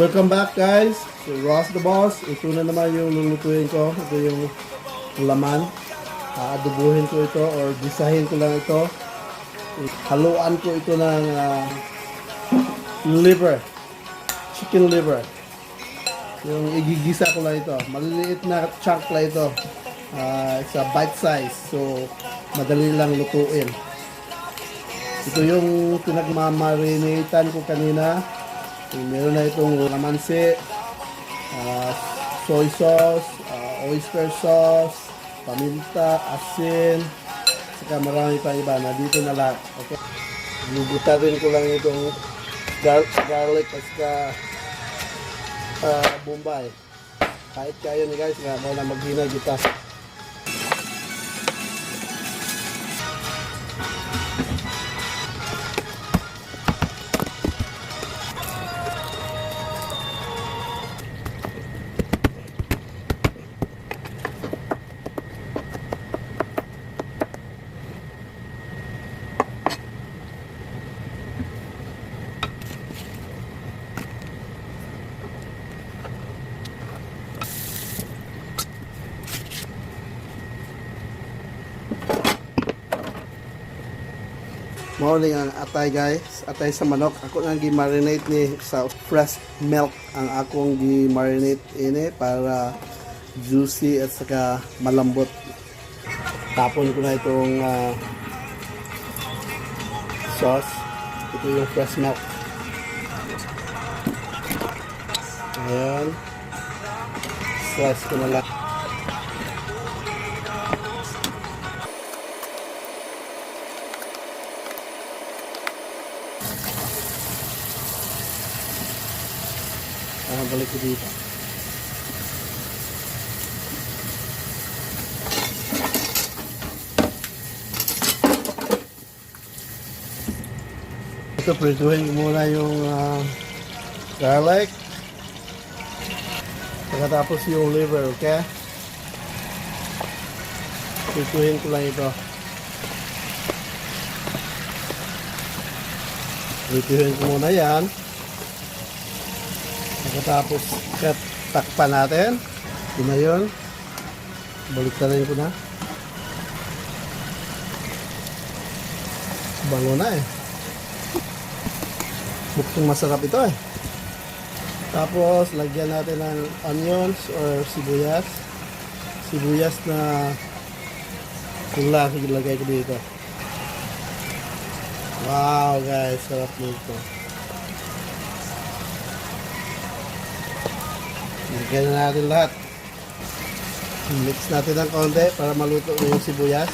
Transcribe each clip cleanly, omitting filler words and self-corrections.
Welcome back guys, so Ross the Boss. Ito na naman yung lulutuin ko. Ito yung laman. Aadubuhin ko ito or gisahin ko lang ito. Haluan ko ito ng liver, chicken liver. Yung igigisa ko lang ito. Maliliit na chunk lang ito. It's a bite size, so madali lang lutuin. Ito yung pinagmamarinatan ko kanina. Meron na itong lamansi, soy sauce, oyster sauce, paminta, asin, saka marami pa iba. Dito na lahat. Okay? Lugutarin ko lang itong garlic at saka bombay. Kahit kayo ni guys, nga mo na maghinay kita. Morning ang atay guys, atay sa manok. Ako nang gi-marinate ni sa fresh milk ang akong gi-marinate ini para juicy at saka malambot. Tapon ko na itong sauce. Ito yung fresh milk. Ayan. Slice ko na lang. Balik ko dito. Ito, prituhin ko muna yung garlic. Pagkatapos yung liver, okay? Prituhin ko lang ito. Prituhin ko muna yan. Pagkatapos takpan natin. Ito na yun. Baliktarin ko na. Bango na eh. Mukhang masarap ito eh. Tapos lagyan natin ng onions or sibuyas. Sibuyas na pula. Ilagay ko dito. Wow guys, sarap nito. Lagyan na natin lahat. Mix natin ng konti para maluto yung sibuyas.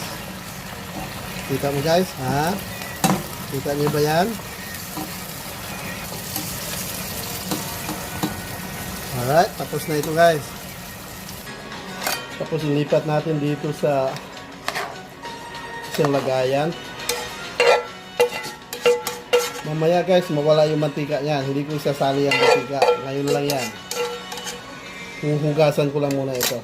Kita mo guys, ha? Kita niyo ba yan? Alright, tapos na ito guys. Tapos ilipat natin dito sa isang lagayan. Mamaya guys, mawala yung mantika niyan. Hindi ko isasali ang mantika. Ngayon lang yan. Huhugasan ko lang muna ito.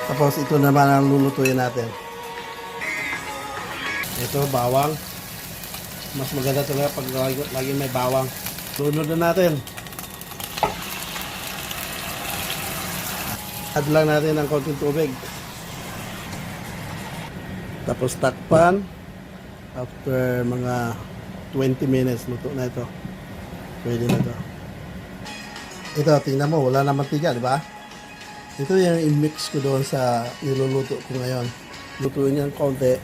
Tapos ito naman ang lulutuin natin. Ito, bawang. Mas maganda talaga pag lagi may bawang. Lunod na natin. Add lang natin ng konting tubig. Tapos takpan. After mga 20 minutes, luto na ito. Pwede na ito. Ito, tingnan mo, wala na mantika, di ba? Ito yung i-mix ko doon sa niluluto ko ngayon. Lutuin yan konti.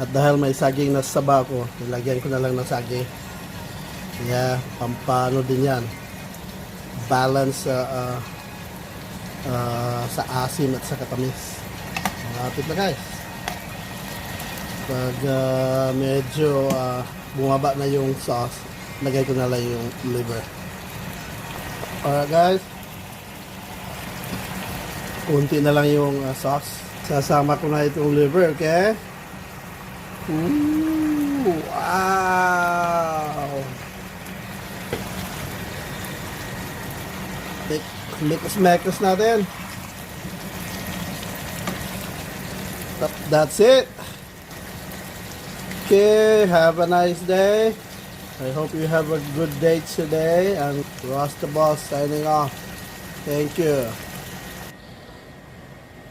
At dahil may saging na saba ko, nilagyan ko na lang ng saging. Kaya, pampano din yan. Balance sa asim at sa katamis. Malapit na guys. Pag medyo bumaba na yung sauce, lagay ko na lang yung liver. Alright guys, kunti na lang yung sauce. Sasama ko na itong liver, okay? Ooh, wow! Mix natin. That's it. Okay, have a nice day. I hope you have a good day today. And Ross the Boss signing off. Thank you.